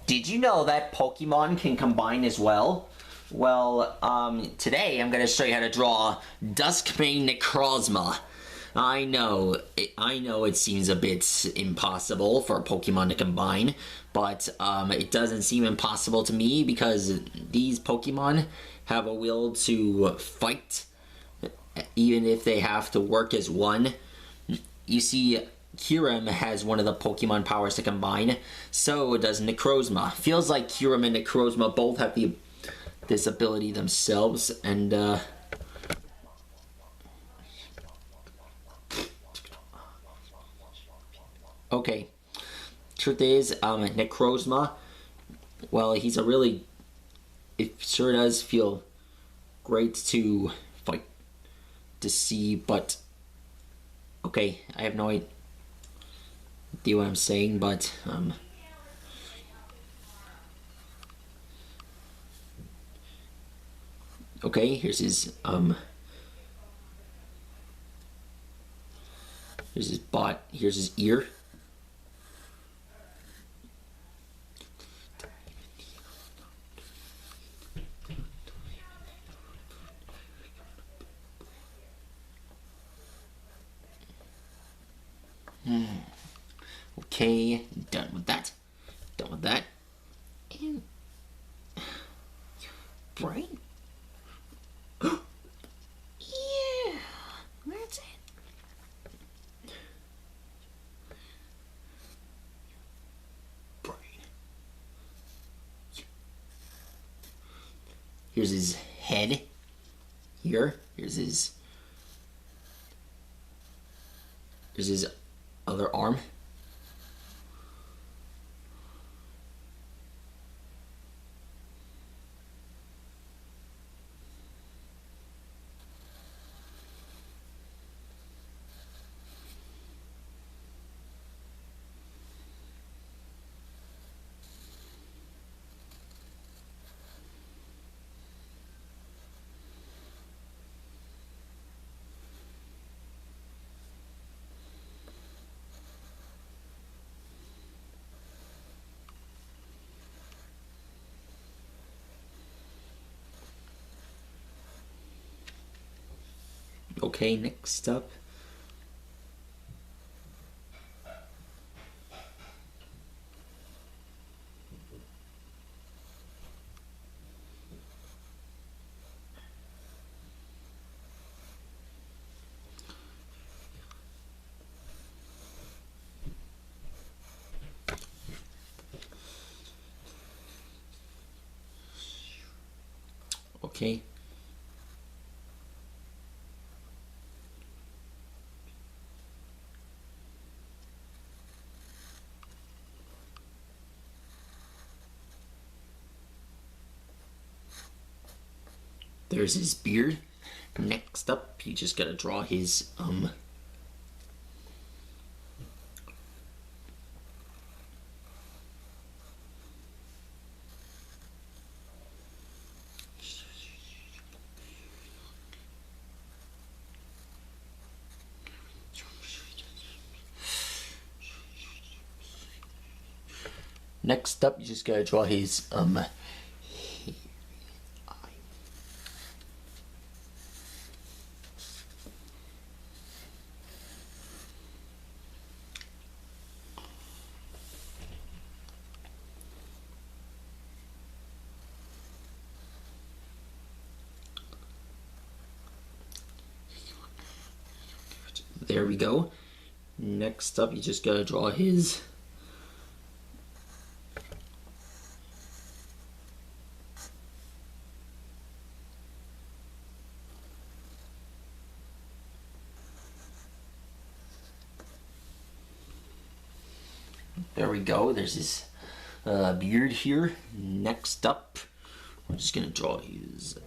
Did you know that Pokemon can combine as well? Well, today I'm going to show you how to draw DUSK MANE NECROZMA. I know it seems a bit impossible for a Pokemon to combine, but it doesn't seem impossible to me because these Pokemon have a will to fight, even if they have to work as one. You see, Kyurem has one of the Pokemon powers to combine, so does Necrozma. Feels like Kyurem and Necrozma both have this ability themselves, and okay. Truth is, Necrozma, well, it sure does feel great to fight, to see, but okay, I have no idea what I'm saying, but okay, here's his bot, here's his ear. Okay, done with that. Done with that. And brain. Yeah, that's it. Brain. Here's his head. Here's his other arm. Okay, next up. Okay. There's his beard. Next up, you just gotta draw his next up, you just gotta draw his there we go. Next up, you just gotta draw his there we go. There's his beard here. Next up, we're just gonna draw his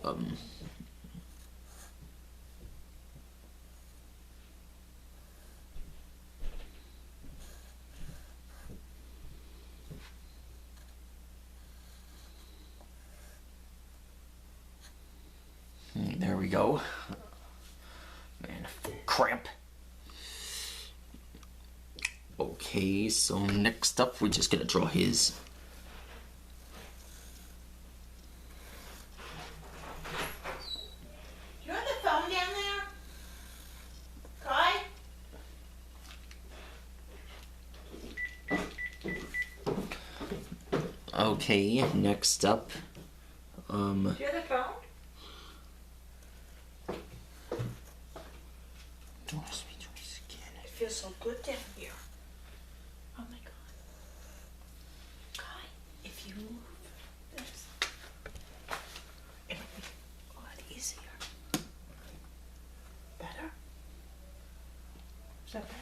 there we go. Man, cramp. Okay, so next up we're just gonna draw his Okay, next up. Do you have the phone? It feels so good down here. Oh my god. God, if you move this, it'll be a lot easier. Better? Is that better?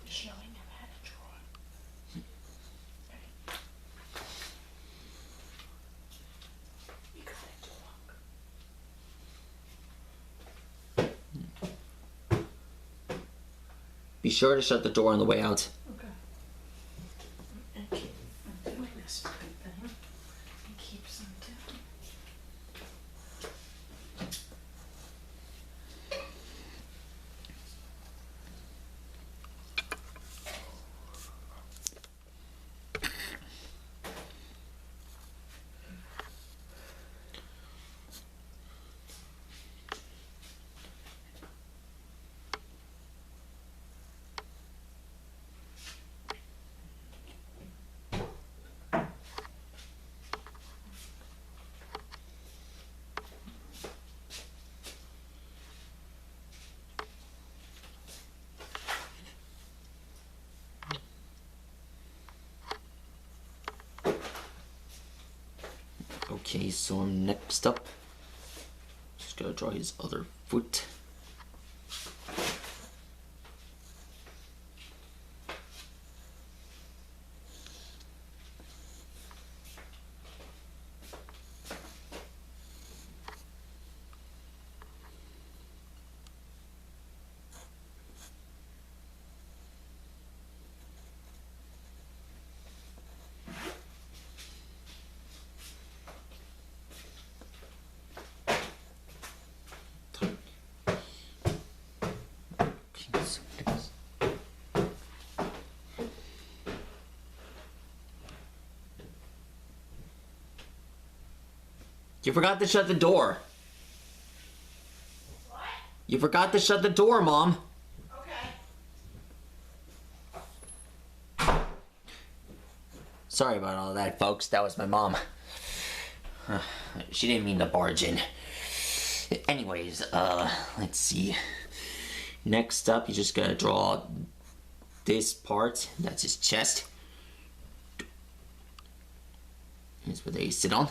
Just knowing I've had a drawer. Right. You got it, dog. Be sure to shut the door on the way out. Okay. And I'm doing this stupid thing. It keeps them down. Okay, so next up, just gotta draw his other foot. You forgot to shut the door. What? You forgot to shut the door, Mom. Okay. Sorry about all that, folks. That was my mom. She didn't mean to barge in. Anyways, let's see. Next up, you just gotta draw this part. That's his chest. Here's where they sit on.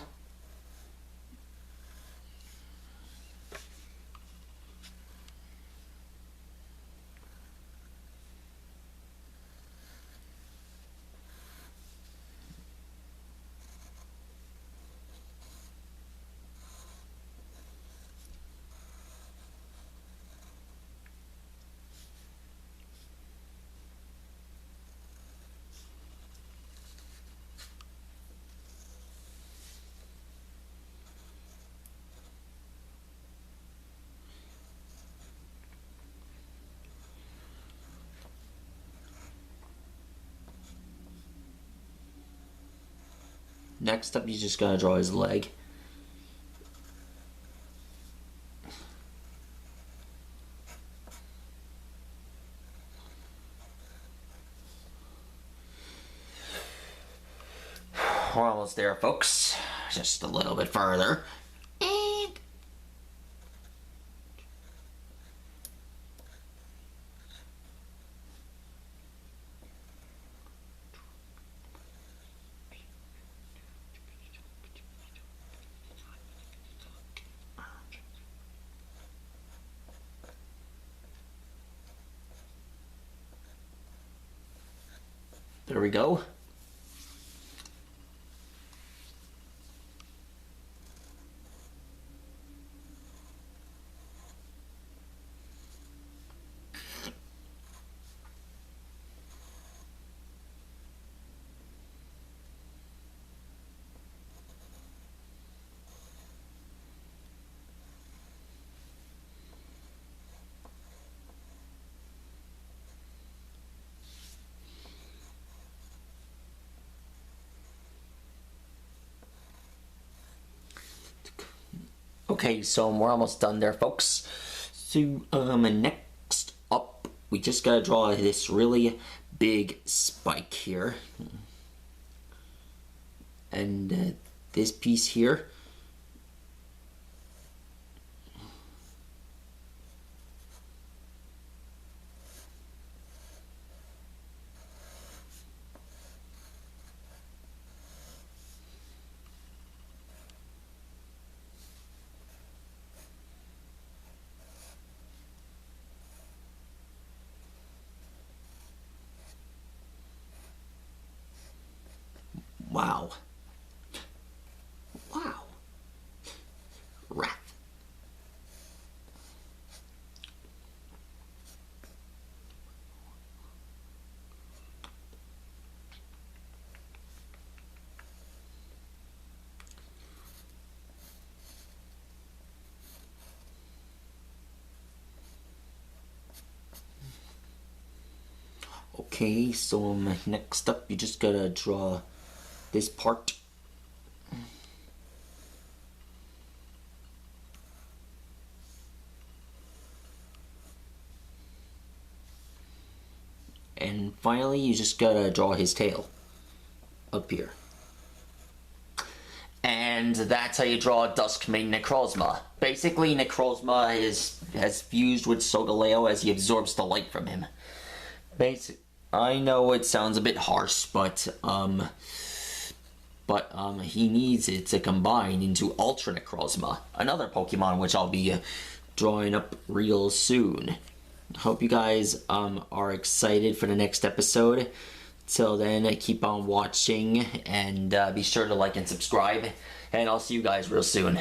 Next up, you just gotta draw his leg. We're almost there, folks. Just a little bit further. And there we go. Okay, so we're almost done there, folks. So, next up, we just gotta draw this really big spike here. And this piece here. Wow. Wow. Wrath. Okay, so next up you just gotta draw this part. And finally you just gotta draw his tail up here. And that's how you draw DUSK MANE NECROZMA. Basically, Necrozma has fused with Solgaleo as he absorbs the light from him. I know it sounds a bit harsh, but he needs it to combine into Ultra Necrozma, another Pokemon which I'll be drawing up real soon. Hope you guys are excited for the next episode. Till then, keep on watching and be sure to like and subscribe, and I'll see you guys real soon.